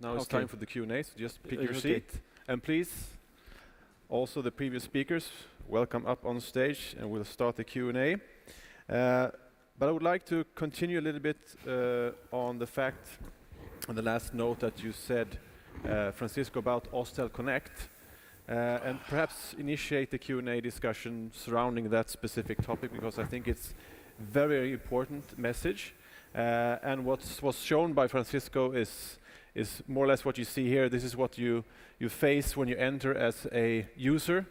Now it's time for the Q&A, so just pick your seat. And please, also the previous speakers, welcome up on stage, and we'll start the Q&A. But I would like to continue a little bit on the fact, on the last note that you said, Francisco, about Osstell Connect, and perhaps initiate the Q&A discussion surrounding that specific topic, because I think it's very important message. And what was shown by Francisco is more or less what you see here. This is what you face when you enter as a user.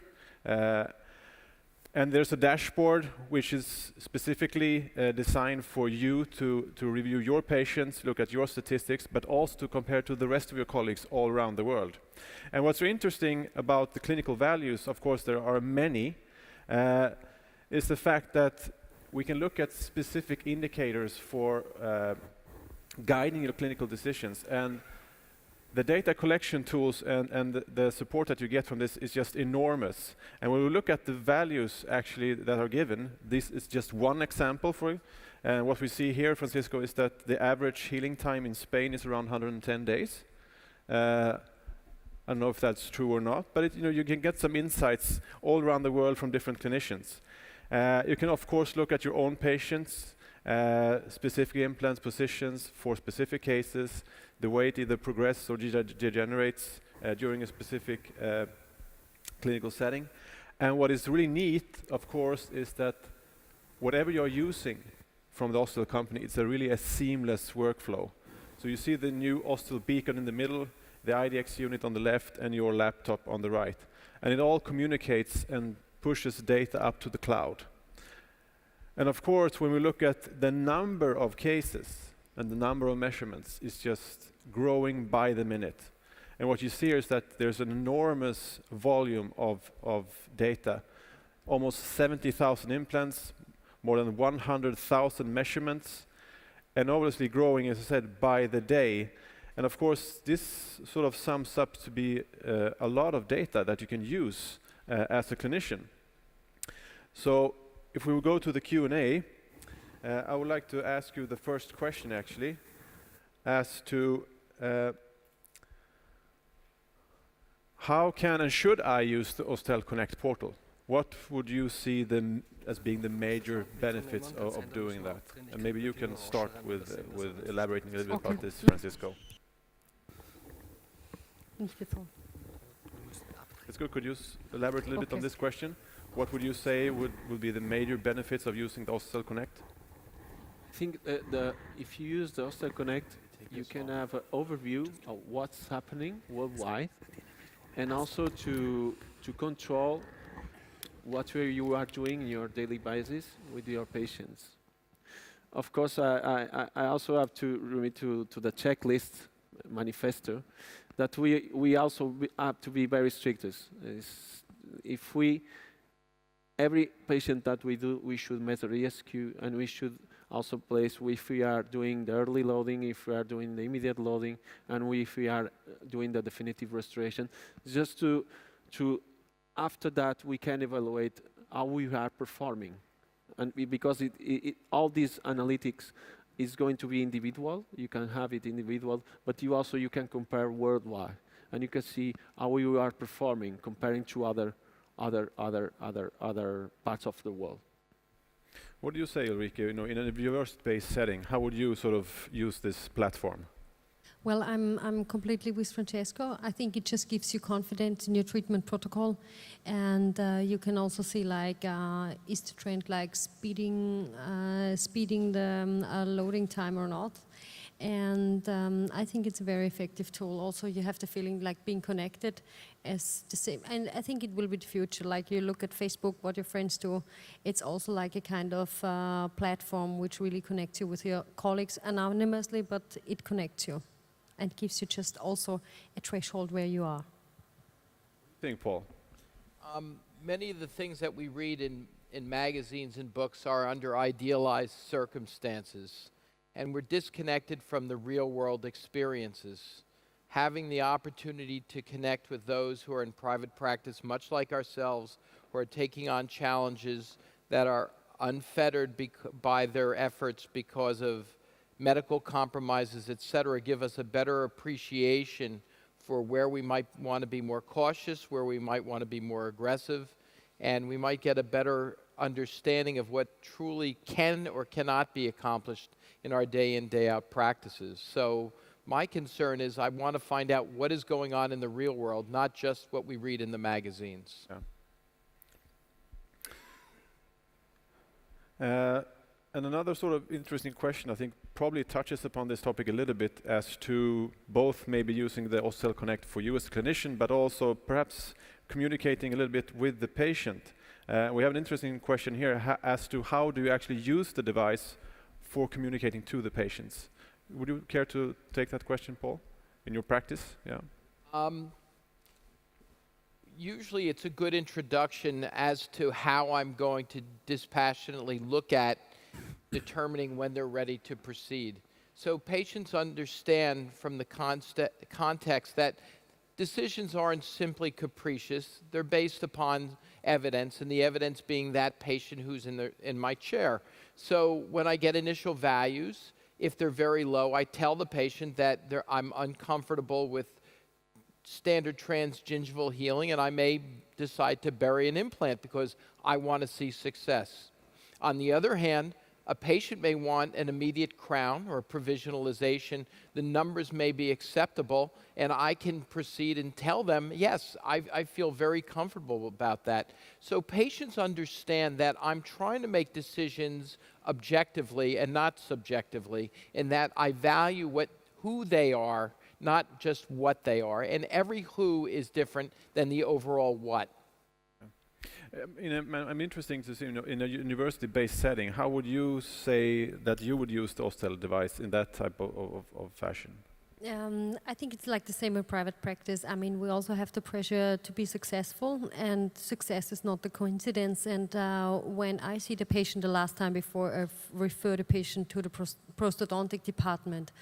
And there's a dashboard which is specifically designed for you to review your patients, look at your statistics, but also to compare to the rest of your colleagues all around the world. And what's so interesting about the clinical values, of course there are many, is the fact that we can look at specific indicators for guiding your clinical decisions. And the data collection tools and the support that you get from this is just enormous. And when we look at the values actually that are given, this is just one example for you. And what we see here, Francisco, is that the average healing time in Spain is around 110 days. I don't know if that's true or not, but you can get some insights all around the world from different clinicians. You can of course look at your own patients, specific implants positions for specific cases, the way it either progresses or degenerates during a specific clinical setting. And what is really neat, of course, is that whatever you're using from the Osstell company, it's really a seamless workflow. So you see the new Osstell beacon in the middle, the IDX unit on the left, and your laptop on the right. And it all communicates and pushes data up to the cloud. And of course, when we look at the number of cases and the number of measurements, is just growing by the minute. And what you see is that there's an enormous volume of data, almost 70,000 implants, more than 100,000 measurements, and obviously growing, as I said, by the day. And of course, this sort of sums up to be a lot of data that you can use as a clinician. So if we will go to the Q&A, I would like to ask you the first question actually, as to how can and should I use the Osstell Connect portal? What would you see as being the major benefits of doing that? And maybe you can start with elaborating a little bit about this, Francisco. It's good. Could you elaborate a little bit on this question? What would you say would be the major benefits of using the Osstell Connect? I think if you use the Osstell Connect, you can have an overview of what's happening worldwide, and also to control what you are doing in your daily basis with your patients. Of course, I also have to remit to the checklist manifesto that we also have to be very strict. Every patient that we do, we should measure ESQ, and we should also place if we are doing the early loading, if we are doing the immediate loading, and if we are doing the definitive restoration, just to after that we can evaluate how we are performing. And because all these analytics is going to be individual, you can have it individual, but you can compare worldwide, and you can see how you are performing comparing to other parts of the world. What do you say, Ulrike? In a university-based setting, how would you sort of use this platform? Well, I'm completely with Francesco. I think it just gives you confidence in your treatment protocol, and you can also see is the trend speeding the loading time or not. And I think it's a very effective tool. Also, you have the feeling like being connected as the same. And I think it will be the future. Like you look at Facebook, what your friends do. It's also like a kind of platform which really connects you with your colleagues anonymously, but it connects you and gives you just also a threshold where you are. What do you think, Paul? Many of the things that we read in magazines and books are under idealized circumstances, and we're disconnected from the real-world experiences. Having the opportunity to connect with those who are in private practice, much like ourselves, who are taking on challenges that are unfettered by their efforts because of medical compromises, et cetera, give us a better appreciation for where we might want to be more cautious, where we might want to be more aggressive, and we might get a better understanding of what truly can or cannot be accomplished in our day in, day out practices. So my concern is I want to find out what is going on in the real world, not just what we read in the magazines. Yeah. And another sort of interesting question, I think, probably touches upon this topic a little bit as to both maybe using the Osstell Connect for you as a clinician, but also perhaps communicating a little bit with the patient. We have an interesting question here as to how do you actually use the device for communicating to the patients. Would you care to take that question, Paul, in your practice? Yeah. Usually it's a good introduction as to how I'm going to dispassionately look at determining when they're ready to proceed. So patients understand from the context that decisions aren't simply capricious. They're based upon evidence, and the evidence being that patient who's in my chair. So when I get initial values, if they're very low, I tell the patient that I'm uncomfortable with standard transgingival healing, and I may decide to bury an implant because I want to see success. On the other hand, a patient may want an immediate crown or provisionalization. The numbers may be acceptable, and I can proceed and tell them, yes, I feel very comfortable about that. So patients understand that I'm trying to make decisions objectively and not subjectively, and that I value who they are, not just what they are. And every who is different than the overall what. I'm interested to see, in a university-based setting, how would you say that you would use the Osstell device in that type of fashion? I think it's like the same in private practice. I mean, we also have the pressure to be successful, and success is not the coincidence. And when I see the patient the last time before I refer the patient to the prosthodontic department,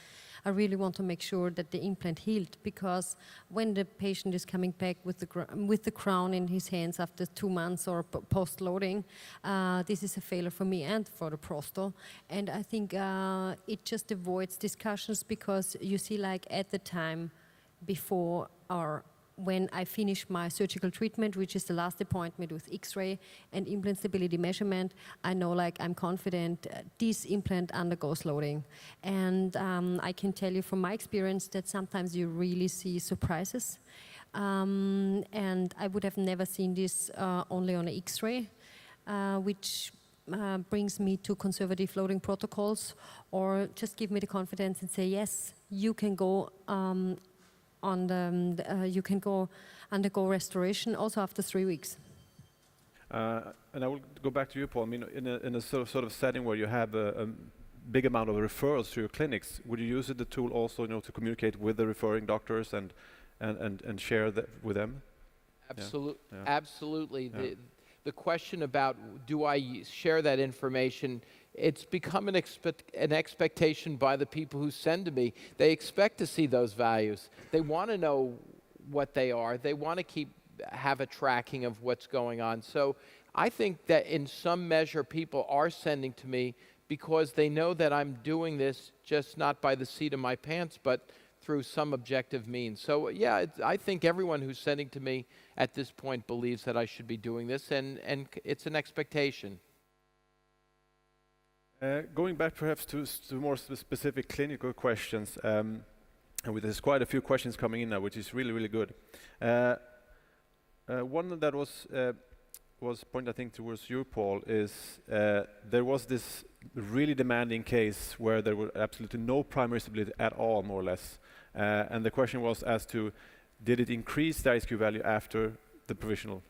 I really want to make sure that the implant healed, because when the patient is coming back with the crown in his hands after 2 months or post-loading, this is a failure for me and for the prosto. And I think it just avoids discussions, because you see, like at the time before or when I finish my surgical treatment, which is the last appointment with X-ray and implant stability measurement, I know, like, I'm confident this implant undergoes loading. And I can tell you from my experience that sometimes you really see surprises. And I would have never seen this only on an X-ray, which brings me to conservative loading protocols, or just give me the confidence and say, yes, you can go you can go undergo restoration also after 3 weeks. And I will go back to you, Paul. I mean, in a sort of setting where you have a big amount of referrals to your clinics, would you use the tool also, to communicate with the referring doctors and share that with them? Absolutely. Yeah. Absolutely. Yeah. The question about do I share that information, it's become an expectation by the people who send to me. They expect to see those values. They want to know what they are. They want to have a tracking of what's going on. So I think that in some measure people are sending to me because they know that I'm doing this just not by the seat of my pants, but through some objective means. So yeah, I think everyone who's sending to me at this point believes that I should be doing this, and it's an expectation. Going back perhaps to more specific clinical questions, and there's quite a few questions coming in now, which is really, really good. One that was pointed, I think, towards you, Paul, is there was this really demanding case where there were absolutely no primary stability at all, more or less. And the question was as to, did it increase the ISQ value after the provisional?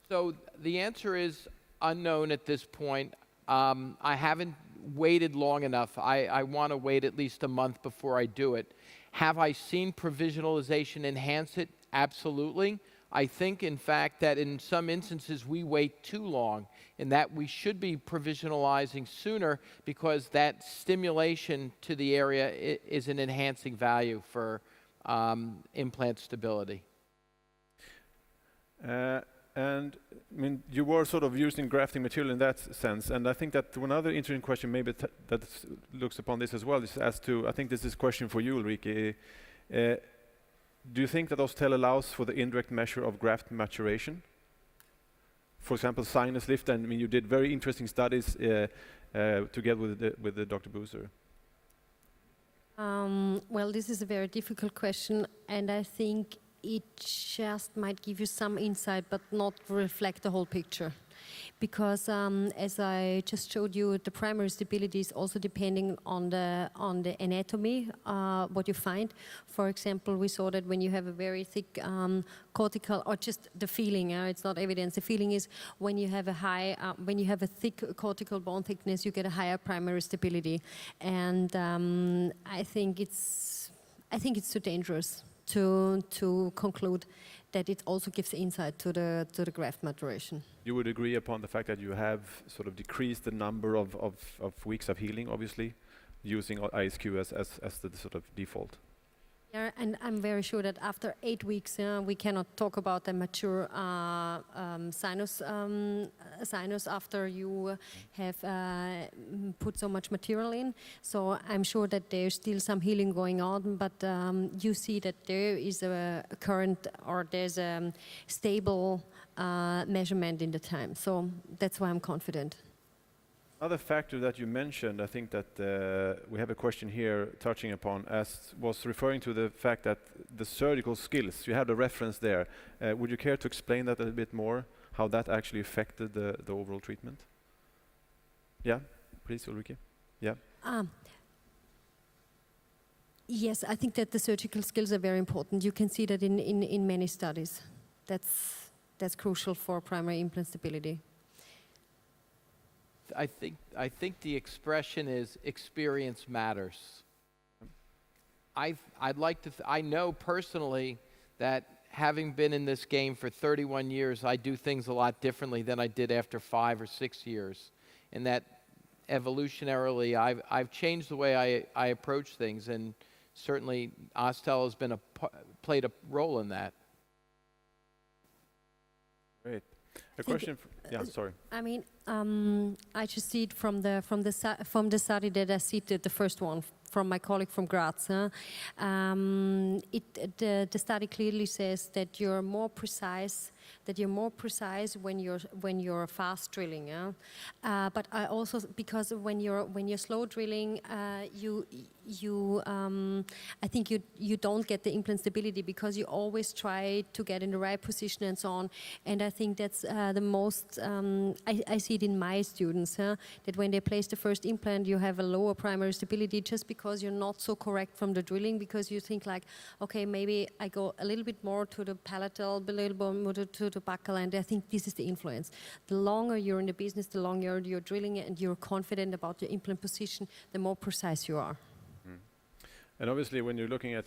So the answer is unknown at this point. I haven't waited long enough. I want to wait at least a month before I do it. Have I seen provisionalization enhance it? Absolutely. I think, in fact, that in some instances we wait too long, and that we should be provisionalizing sooner, because that stimulation to the area is an enhancing value for implant stability. And I mean, you were sort of using grafting material in that sense, and I think that one other interesting question maybe that looks upon this as well is as to, I think this is a question for you, Ulrike. Do you think that Osstell allows for the indirect measure of graft maturation? For example, sinus lift, and I mean, you did very interesting studies together with the Dr. Boozer. Well, this is a very difficult question, and I think it just might give you some insight, but not reflect the whole picture. Because as I just showed you, the primary stability is also depending on the anatomy, what you find. For example, we saw that when you have a very thick cortical, or just the feeling, it's not evidence. The feeling is when you have a thick cortical bone thickness, you get a higher primary stability, and I think it's too dangerous to conclude that it also gives insight to the graft maturation. You would agree upon the fact that you have sort of decreased the number of weeks of healing, obviously, using ISQ as the sort of default. Yeah, and I'm very sure that after 8 weeks, we cannot talk about the mature sinus after you have put so much material in. So I'm sure that there's still some healing going on, but you see that there is a current, or there's a stable measurement in the time. So that's why I'm confident. Another factor that you mentioned, I think that we have a question here touching upon, was referring to the fact that the surgical skills, you had a reference there. Would you care to explain that a little bit more, how that actually affected the overall treatment? Yeah, please, Ulrike. Yeah. Yes, I think that the surgical skills are very important. You can see that in many studies. That's crucial for primary implant stability. I think the expression is experience matters. I'd like to. I know personally that having been in this game for 31 years, I do things a lot differently than I did after 5 or 6 years, and that evolutionarily I've changed the way I approach things, and certainly Osstell has been played a role in that. Great. A question. Yeah, sorry. I mean, I just see it from the study that I cited, the first one from my colleague from Graz. The study clearly says that you're more precise. When you're fast drilling. But I also, because when you're slow drilling, I think you don't get the implant stability because you always try to get in the right position and so on. And I think that's the most, I see it in my students, that when they place the first implant, you have a lower primary stability just because you're not so correct from the drilling, because you think like, okay, maybe I go a little bit more to the palatal, a little bit more to the buccal, and I think this is the influence. The longer you're in the business, the longer you're drilling and you're confident about your implant position, the more precise you are. And obviously, when you're looking at,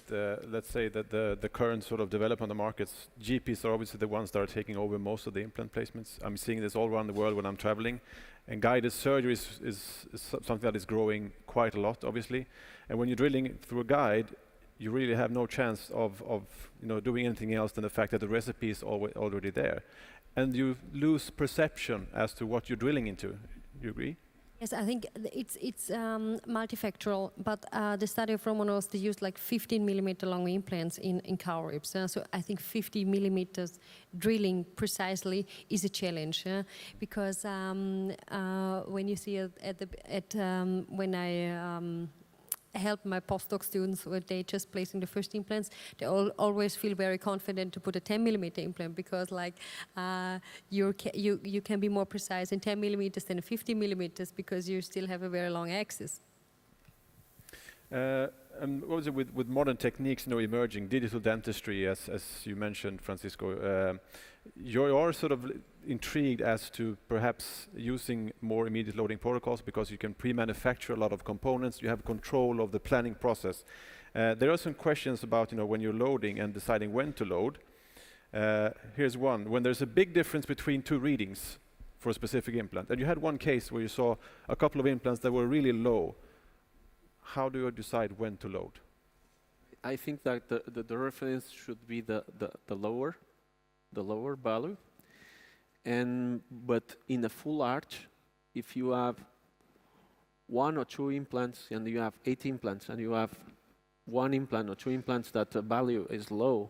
let's say that the current sort of development on the markets, GPs are obviously the ones that are taking over most of the implant placements. I'm seeing this all around the world when I'm traveling, and guided surgery is something that is growing quite a lot, obviously. And when you're drilling through a guide, you really have no chance of doing anything else than the fact that the recipe is already there, and you lose perception as to what you're drilling into. You agree? Yes, I think it's multifactorial, but the study of Romanos, they used like 15 millimeter long implants in cow ribs. So I think 50 millimeters drilling precisely is a challenge, because when you see when I help my postdoc students when they just placing the first implants, they always feel very confident to put a 10 millimeter implant, because like you can be more precise in 10 millimeters than 50 millimeters because you still have a very long axis. And what was it with modern techniques, emerging digital dentistry, as you mentioned, Francisco? You are sort of intrigued as to perhaps using more immediate loading protocols because you can pre-manufacture a lot of components. You have control of the planning process. There are some questions about when you're loading and deciding when to load. Here's one: when there's a big difference between two readings for a specific implant, and you had one case where you saw a couple of implants that were really low. How do you decide when to load? I think that the reference should be the lower value, But in a full arch, if you have 1 or 2 implants and you have 8 implants and you have 1 implant or 2 implants that the value is low,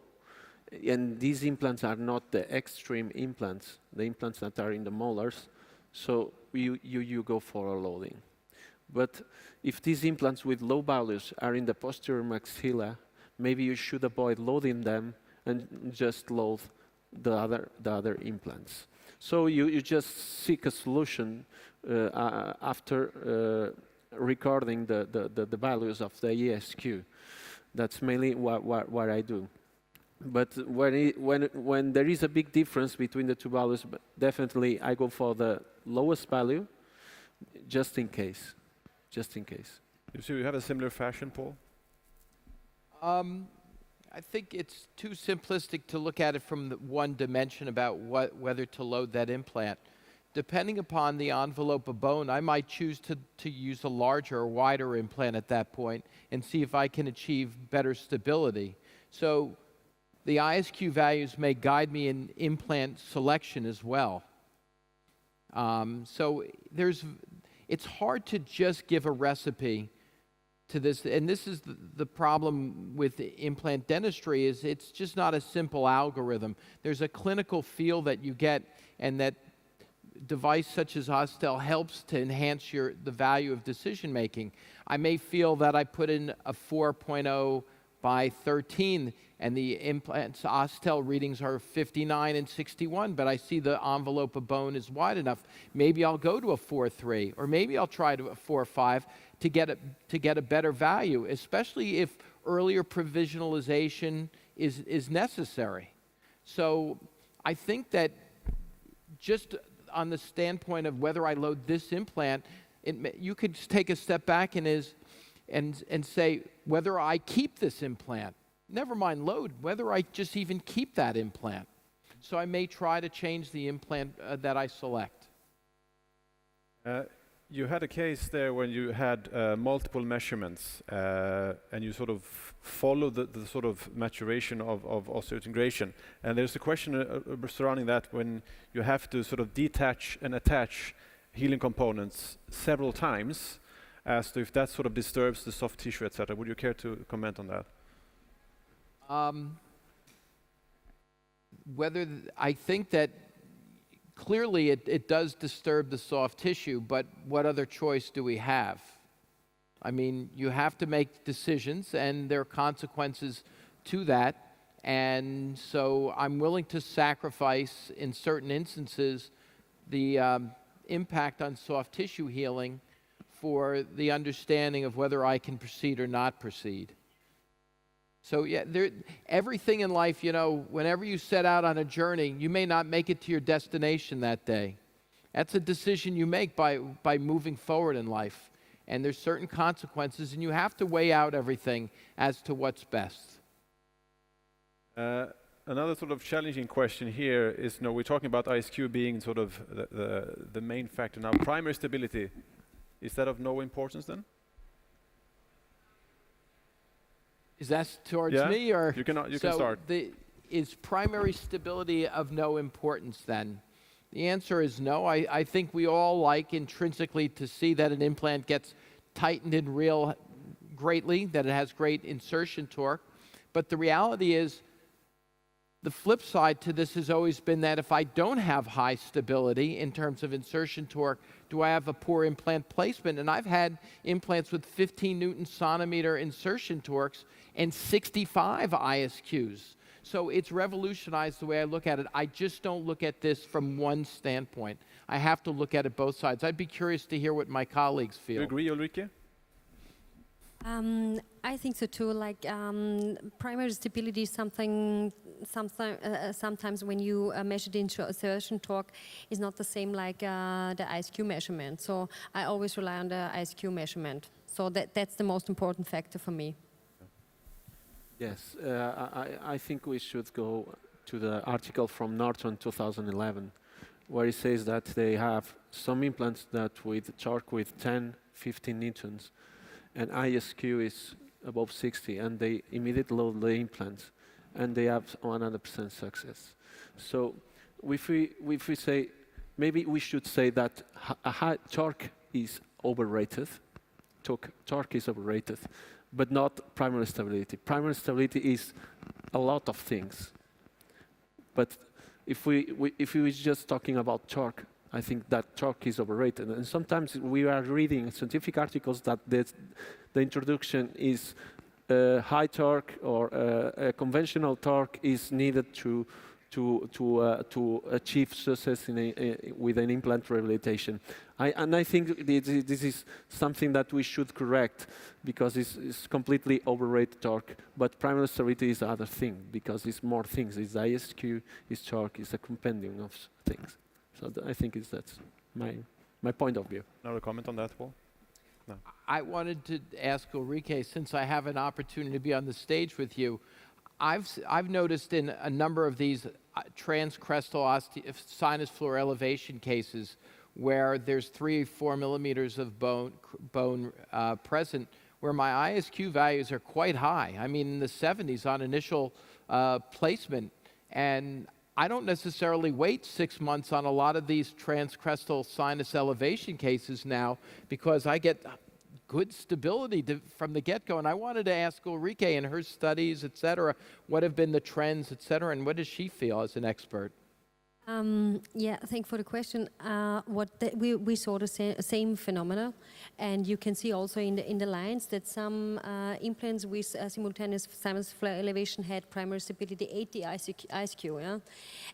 and these implants are not the extreme implants, the implants that are in the molars, so you go for a loading. But if these implants with low values are in the posterior maxilla, maybe you should avoid loading them and just load the other implants. So you just seek a solution after recording the values of the ESQ. That's mainly what I do. But when there is a big difference between the 2 values, definitely I go for the lowest value, just in case. Just in case. So you have a similar fashion, Paul? I think it's too simplistic to look at it from the one dimension about whether to load that implant. Depending upon the envelope of bone, I might choose to use a larger or wider implant at that point and see if I can achieve better stability. So the ISQ values may guide me in implant selection as well. So it's hard to just give a recipe to this, and this is the problem with implant dentistry, is it's just not a simple algorithm. There's a clinical feel that you get, and that device such as Osstell helps to enhance the value of decision making. I may feel that I put in a 4.0 by 13, and the implants Osstell readings are 59 and 61, but I see the envelope of bone is wide enough. Maybe I'll go to a 4.3, or maybe I'll try to a 4.5 to get a better value, especially if earlier provisionalization is necessary. So I think that just on the standpoint of whether I load this implant, you could just take a step back and say whether I keep this implant. Never mind load, whether I just even keep that implant. So I may try to change the implant that I select. You had a case there when you had multiple measurements and you sort of follow the sort of maturation of osseointegration. And there's a question surrounding that when you have to sort of detach and attach healing components several times, as to if that sort of disturbs the soft tissue, etc. Would you care to comment on that? I think that clearly it does disturb the soft tissue, but what other choice do we have? I mean, you have to make decisions, and there are consequences to that. And so I'm willing to sacrifice, in certain instances, the impact on soft tissue healing for the understanding of whether I can proceed or not proceed. So yeah, everything in life, you know, whenever you set out on a journey, you may not make it to your destination that day. That's a decision you make by moving forward in life. And there's certain consequences, and you have to weigh out everything as to what's best. Another sort of challenging question here is, we're talking about ISQ being sort of the main factor. Now, primary stability, is that of no importance then? Is that towards me, or you can start? Is primary stability of no importance then? The answer is no. I think we all like intrinsically to see that an implant gets tightened in real greatly, that it has great insertion torque. But the reality is, the flip side to this has always been that if I don't have high stability in terms of insertion torque, do I have a poor implant placement? And I've had implants with 15 Newton centimeter insertion torques and 65 ISQs. So it's revolutionized the way I look at it. I just don't look at this from one standpoint. I have to look at it both sides. I'd be curious to hear what my colleagues feel. Do you agree, Ulrike? I think so too. Like primary stability is something. Sometimes when you measure the insertion torque, is not the same like the ISQ measurement. So I always rely on the ISQ measurement. So that's the most important factor for me. Yes, I think we should go to the article from Norton 2011, where it says that they have some implants that with torque with 10, 15 newtons, and ISQ is above 60, and they immediately load the implants, and they have 100% success. So if we say, maybe we should say that a high torque is overrated. Torque is overrated, but not primary stability. Primary stability is a lot of things. But if we just talking about torque, I think that torque is overrated. And sometimes we are reading scientific articles that the introduction is high torque or a conventional torque is needed to achieve success with an implant rehabilitation. And I think this is something that we should correct, because it's completely overrated torque. But primary stability is other thing, because it's more things. It's ISQ, it's torque, it's a compendium of things. So I think that's my point of view. Another comment on that, Paul? No. I wanted to ask Ulrike, since I have an opportunity to be on the stage with you, I've noticed in a number of these transcrestal sinus floor elevation cases where there's 3 or 4 millimeters of bone present, where my ISQ values are quite high. I mean, in the 70s on initial placement. And I don't necessarily wait 6 months on a lot of these transcrestal sinus elevation cases now, because I get good stability from the get-go. And I wanted to ask Ulrike, in her studies, et cetera, what have been the trends, et cetera, and what does she feel as an expert? Yeah, thank you for the question. We saw the same phenomena, and you can see also in the lines that some implants with simultaneous sinus floor elevation had primary stability 80 ISQ. Yeah?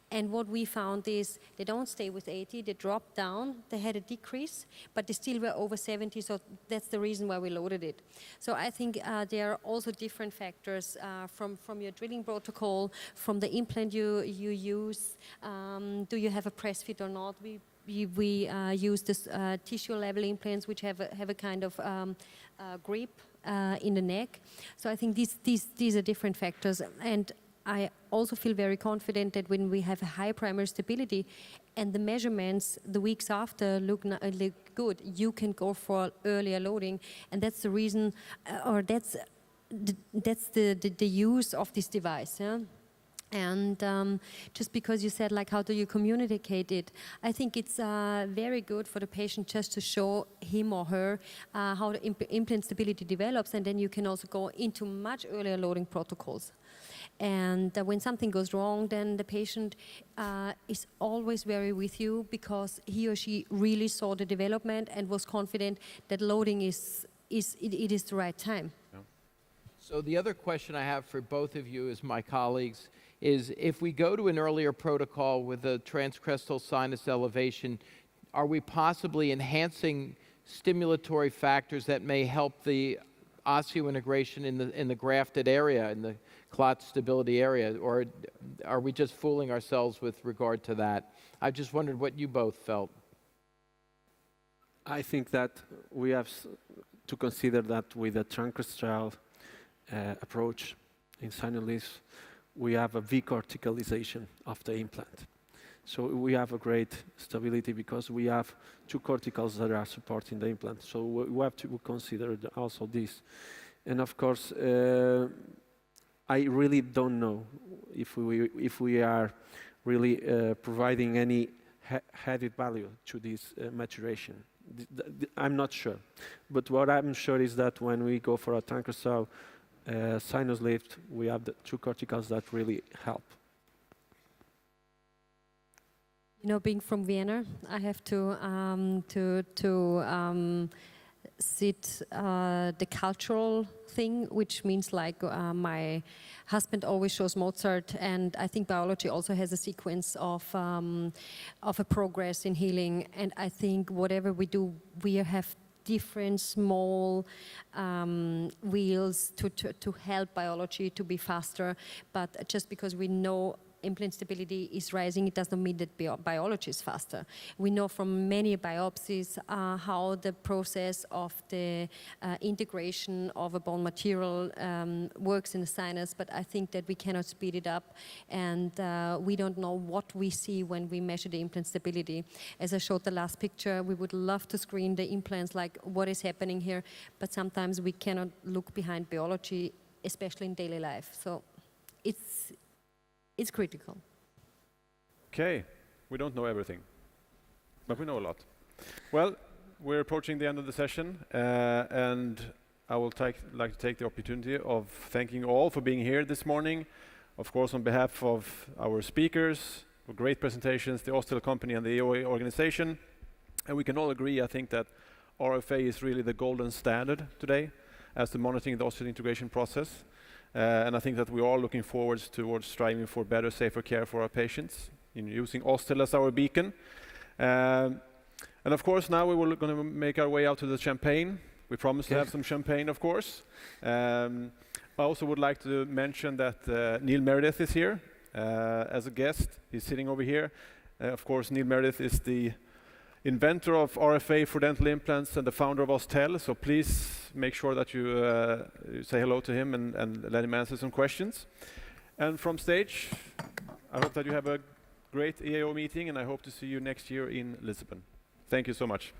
And what we found is they don't stay with 80, they dropped down, they had a decrease, but they still were over 70, so that's the reason why we loaded it. So I think there are also different factors from your drilling protocol, from the implant you use. Do you have a press fit or not? We use this tissue level implants, which have a kind of grip in the neck. So I think these are different factors. And I also feel very confident that when we have a high primary stability and the measurements the weeks after look good, you can go for earlier loading. And that's the reason, or that's the use of this device. Yeah? And just because you said, like, how do you communicate it? I think it's very good for the patient just to show him or her how the implant stability develops, and then you can also go into much earlier loading protocols. And when something goes wrong, then the patient is always very with you, because he or she really saw the development and was confident that loading is the right time. Yeah. So the other question I have for both of you as my colleagues is, if we go to an earlier protocol with a transcrestal sinus elevation, are we possibly enhancing stimulatory factors that may help the osseointegration in the grafted area, in the clot stability area, or are we just fooling ourselves with regard to that? I just wondered what you both felt. I think that we have to consider that with a transcrestal approach in sinus lifts, we have a V-corticalization of the implant. So we have a great stability because we have 2 corticals that are supporting the implant. So we have to consider also this. And of course, I really don't know if we are really providing any added value to this maturation. I'm not sure. But what I'm sure is that when we go for a transcrestal sinus lift, we have the 2 corticals that really help. You know, being from Vienna, I have to sit the cultural thing, which means like my husband always shows Mozart, and I think biology also has a sequence of a progress in healing. And I think whatever we do, we have different small wheels to help biology to be faster. But just because we know implant stability is rising, it does not mean that biology is faster. We know from many biopsies how the process of the integration of a bone material works in the sinus, but I think that we cannot speed it up, and we don't know what we see when we measure the implant stability. As I showed the last picture, we would love to screen the implants, like what is happening here, but sometimes we cannot look behind biology, especially in daily life. So it's critical. Okay, we don't know everything, but we know a lot. Well, we're approaching the end of the session, and I will like to take the opportunity of thanking you all for being here this morning. Of course, on behalf of our speakers, for great presentations, the Osstell company and the EAO organization. And we can all agree, I think, that RFA is really the golden standard today as to monitoring the osteoid integration process. And I think that we're all looking forward towards striving for better, safer care for our patients in using Osstell as our beacon. And of course, now we're going to make our way out to the champagne. We promise to have some champagne, of course. I also would like to mention that Neil Meredith is here as a guest. He's sitting over here. Of course, Neil Meredith is the inventor of RFA for dental implants and the founder of Osstell. So please make sure that you say hello to him and let him answer some questions. And from stage, I hope that you have a great EAO meeting, and I hope to see you next year in Lisbon. Thank you so much.